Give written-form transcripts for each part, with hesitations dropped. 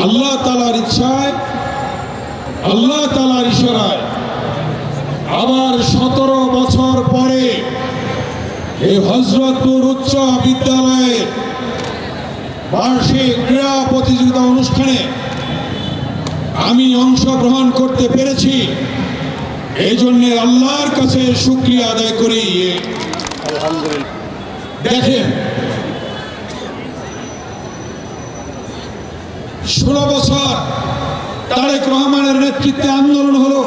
আল্লাহ তাআলার ইচ্ছায়, আল্লাহ তাআলার ইশারায় আবার 17 বছর পরে এই হযরতপুর উচ্চ বিদ্যালয়ে বার্ষিক ক্রীড়া প্রতিযোগিতা অনুষ্ঠানে আমি অংশগ্রহণ করতে পেরেছি। এই জন্য আল্লাহর কাছে শুকরিয়া আদায় করি। আলহামদুলিল্লাহ। দেখেন, 16 বছর তারেক রহমানের নেতৃত্বে আন্দোলন হলো,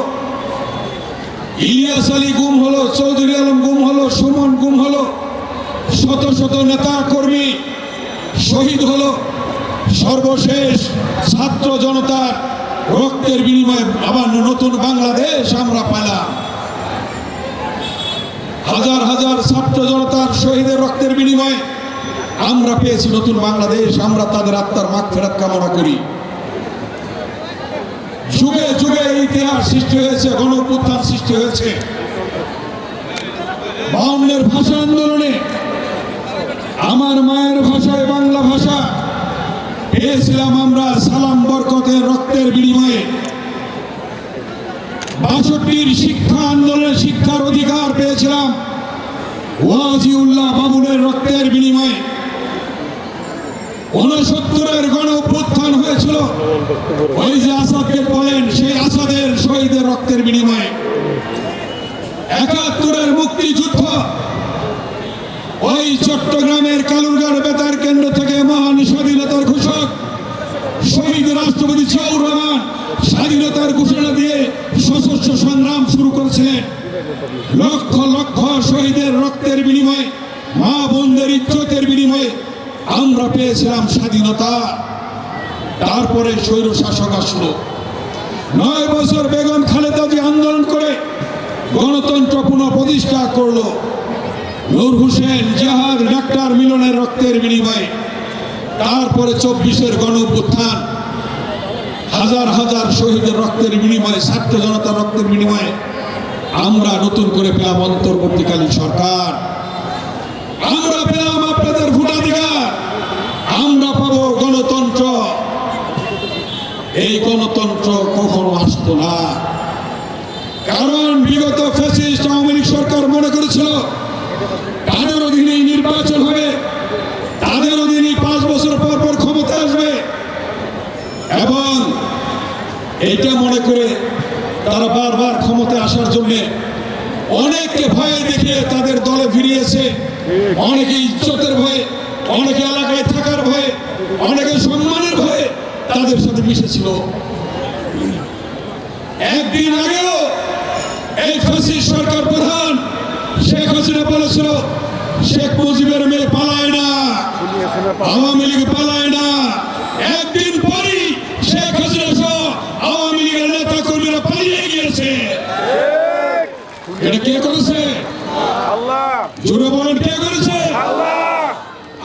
ইলিয়াস আলী গুম হলো, চৌধুরী আলম গুম হলো, সুমন গুম হলো, শত শত নেতা কর্মী শহীদ হলো। সর্বশেষ ছাত্র জনতার রক্তের বিনিময়ে আবার নতুন বাংলাদেশ আমরা পেলাম। হাজার হাজার ছাত্র জনতার শহীদের রক্তের বিনিময়ে আমরা পেয়েছি নতুন বাংলাদেশ। আমরা তাদের আত্মার মাগফিরাত কামনা করি। যুগে যুগে ইতিহাস সৃষ্টি হয়েছে, গণঅভ্যুত্থান সৃষ্টি হয়েছে। 52 ভাষা আন্দোলনে আমার মায়ের ভাষায় বাংলা ভাষা পেয়েছিলাম আমরা সালাম বরকতের রক্তের বিনিময়ে। 62 শিক্ষা আন্দোলনে শিক্ষার অধিকার পেয়েছিলাম ওয়াজিউল্লাহ বাবুলের রক্তের বিনিময়ে। 69 গণ অভ্যুত্থান হয়েছিল, ওই যে আসাদকে বলেন, সেই আসাদের শহীদের রক্তের বিনিময়ে। 71 মুক্তিযুদ্ধ, ওই চট্টগ্রামের কালুরঘাট বেতার কেন্দ্র থেকে মহান স্বাধীনতার ঘোষক শহীদ রাষ্ট্রপতি জিয়াউর রহমান স্বাধীনতার ঘোষণা দিয়ে সশস্ত্র সংগ্রাম শুরু করেছিলেন। লক্ষ লক্ষ শহীদের রক্তের বিনিময়ে, মা বোনদের ইজ্জতের বিনিময়ে আমরা পেয়েছিলাম স্বাধীনতা। তারপরে স্বৈর শাসক আসলো। 9 বছর বেগম খালেদা জিয়া আন্দোলন করে গণতন্ত্র পুনঃপ্রতিষ্ঠা করলো। নূর হোসেন, জিহাদ, ডাক্তার মিলনের রক্তের বিনিময়ে। তারপরে 24 গণ অভ্যুত্থান, হাজার হাজার শহীদের রক্তের বিনিময়ে, ছাত্র জনতার রক্তের বিনিময়ে আমরা নতুন করে পেলাম অন্তর্বর্তীকালীন সরকার। আমরা পেলাম আপনাদের ভোটাধিকার, আমরা পাবো গণতন্ত্র। এই গণতন্ত্র কখনো আসতো না, কারণ বিগত ফ্যাসিস্ট আওয়ামী লীগ সরকার মনে করেছিল তাদের অধীনেই নির্বাচন হবে, তাদের অধীনেই 5 বছর পর পর ক্ষমতা আসবে, এবং এটা মনে করে তারা বারবার ক্ষমতায় আসার জন্য অনেককে ভয় দেখিয়ে তাদের দলে ফিরিয়েছে। অনেকে ইজ্জতের ভয়ে, অনেকে এলাকায় থাকার ভয়ে, অনেকে সম্মানের ভয়ে তাদের সাথে মিশেছিল। একদিন আগেও এই ফ্যাসিস্ট সরকার প্রধান শেখ হাসিনা বলেছিল, শেখ মুজিবের মেয়ে পালায় না, আওয়ামী লীগ পালায় না। একদিন পরই শেখ হাসিনা সহ আওয়ামী লীগের নেতা কর্মীরা পালিয়ে গিয়েছে। এটা কে করেছে? আল্লাহ। জোরে বলেন, কে করেছে? আল্লাহ।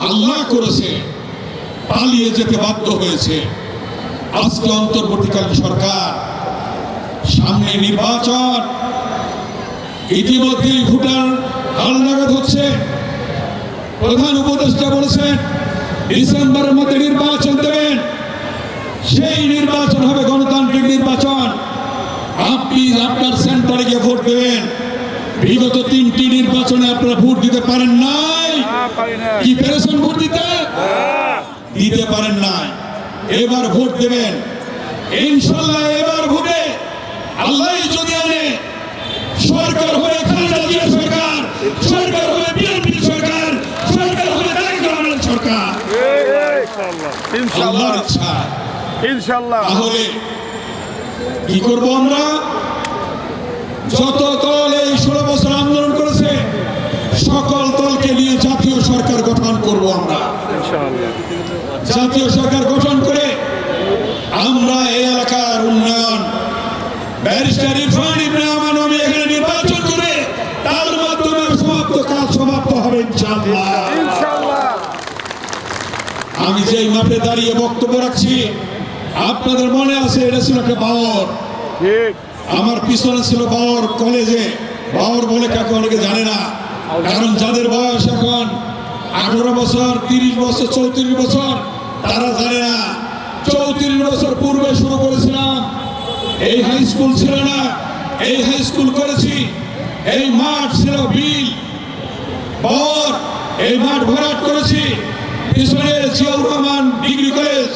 আল্লাহ করেছে। পালিয়ে যেতে বাধ্য হয়েছে। আজকে অন্তর্বর্তীকালীন সরকার, সামনে নির্বাচন, ইতিমধ্যেই ভোটার হালনাগাদ হচ্ছে। প্রধান উপদেষ্টা বলেছেন ডিসেম্বরের মধ্যে নির্বাচন দেবেন। সেই নির্বাচন হবে গণতান্ত্রিক নির্বাচন। আপনি আপনার সেন্টারে গিয়ে ভোট দেবেন। বিগত 3টি নির্বাচনে আপনারা ভোট দিতে পারেন নাই। কি পেরেছেন ভোট দিতে? দিতে পারেন নাই। এবার ভোট দেবেন ইনশাআল্লাহ। এবার ভোটে আল্লাহ যদি আনে, সরকার হবে খালেদা জিয়া সরকার, সরকার হবে বিএনপি সরকার, সরকার হবে তারেক রহমানের সরকার। ইনশাআল্লাহ, আল্লাহর ইচ্ছা। ইনশাআল্লাহ। তাহলে কি করব আমরা? যত দল এই 16 বছর আন্দোলন করেছে, সকল দলকে নিয়ে জাতীয় সরকার গঠন করব আমরা। ইনশাআল্লাহ। জাতীয় সরকার গঠন করে আমরা এই এলাকার উন্নয়ন, ব্যারিস্টার ইরফান ইবনে আমান আমি এখানে নির্বাচন করে তার মাধ্যমে কাজ সমাপ্ত হবে ইনশাআল্লাহ। ইনশাআল্লাহ। আমি যেই মাঠে দাঁড়িয়ে বক্তব্য রাখছি, আপনাদের মনে আছে এটা ছিল একটা বাওর। ঠিক। আমার পিছনে ছিল বাওর কলেজে। বাওর বলে কাকে অনেকে জানে না, কারণ যাদের বয়স এখন 18 বছর, 30 বছর, 34 বছর, তারা জানে না। 34 বছর বছর পূর্বে শুরু করেছিলাম। এই হাই স্কুল ছিল না, এই হাই স্কুল করেছি। এই মাঠ ছিল বিল পর, এই মাঠ ভরাট করেছি। পিছনে জিয়াউর রহমান ডিগ্রি কলেজ,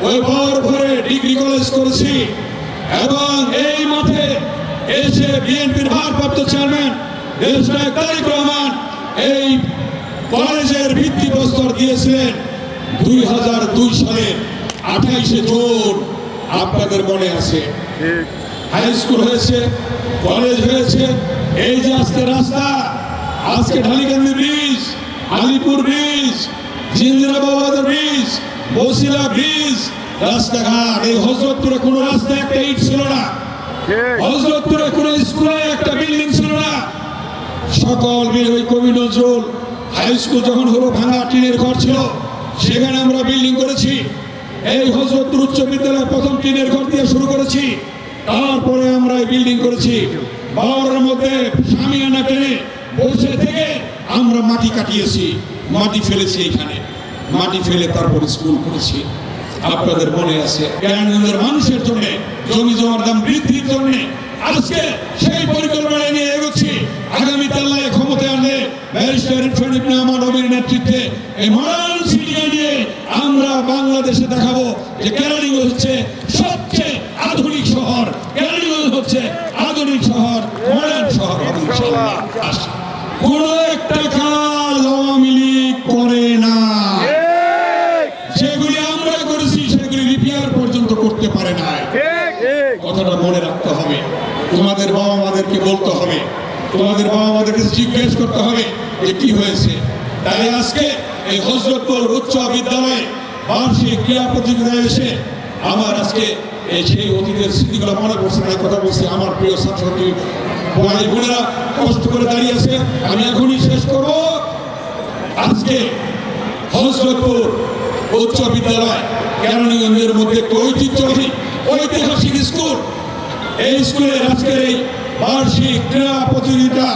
ওই বর ভরে ডিগ্রি কলেজ করেছি। এবং এই মাঠে এসে বিএনপির ভারপ্রাপ্ত চেয়ারম্যান দেশনায়ক তারেক রহমান এই কলেজের ভিত্তিপ্রস্তর দিয়েছিলেন 2002 সালের 28শে জুন। আপনাদের মনে আছে? ঠিক। হাই স্কুল হয়েছে, কলেজ হয়েছে। এই যে আজকে রাস্তা, আজকে Dhalikandi bridge, Alipur bridge, Jindrabad bridge, Bosila bridge, রাস্তাঘাট। এই হযরতপুরে কোনো রাস্তা একটা ইট ছিল না, ঠিক। হযরতপুরে কোনো স্কুলে একটা বিল্ডিং ছিল না। সকল ওই কবি নজরুল হাই স্কুল যখন হলো, ভাঙা টিনের ঘর ছিল, সেখানে আমরা বিল্ডিং করেছি। এই হযরতপুর উচ্চ বিদ্যালয় প্রথম টিনের ঘর দিয়ে শুরু করেছি, তারপরে আমরা এই বিল্ডিং করেছি। বাওয়ারের মধ্যে সামিয়ানা টেনে বসে থেকে আমরা মাটি কাটিয়েছি, মাটি ফেলেছি, এখানে মাটি ফেলে তারপর স্কুল করেছি। আপনাদের মনে আছে? কেরানীগঞ্জের মানুষের জন্য, জমি জমার দাম বৃদ্ধির জন্য আজকে সেই পরিকল্পনা নিয়ে এগোচ্ছি। আগামী আল্লাহ ক্ষমতায় আনলে ব্যারিস্টার ইরফান ইবনে আহমদ নবীর নেতৃত্বে এই মডার্ন সিটিকে নিয়ে আমরা বাংলাদেশে দেখাবো যে কেরানীগঞ্জ হচ্ছে সবচেয়ে আধুনিক শহর, কেরানীগঞ্জ হচ্ছে আধুনিক শহর, মডার্ন শহর। ইনশাআল্লাহ কোন একটা কাজ আওয়ামী লীগ করে না, যেগুলি আমরা করেছি সেগুলি রিপেয়ার পর্যন্ত করতে পারে না। ঠিক, ঠিক। কথাটা মনে রাখতে হবে। তোমাদের বাবা মাদেরকে বলতে হবে, তোমাদের বাবা মাদেরকে জিজ্ঞেস করতে হবে যে কি হয়েছে। তাই আজকে এই হযরতপুর উচ্চ বিদ্যালয়ে বার্ষিক ক্রীড়া প্রতিযোগিতায় এসে আমার আজকে এই সেই অতীতের স্মৃতিগুলো মনে পড়ছে। তাই কথা বলছি। আমার প্রিয় ছাত্রছাত্রী ভাই বোনেরা কষ্ট করে দাঁড়িয়ে আছে, আমি এখনই শেষ করব। আজকে হযরতপুর উচ্চ বিদ্যালয় কেরানীগঞ্জের মধ্যে একটি ঐতিহাসিক স্কুল। এই স্কুলের আজকের এই বার্ষিক ক্রীড়া প্রতিযোগিতা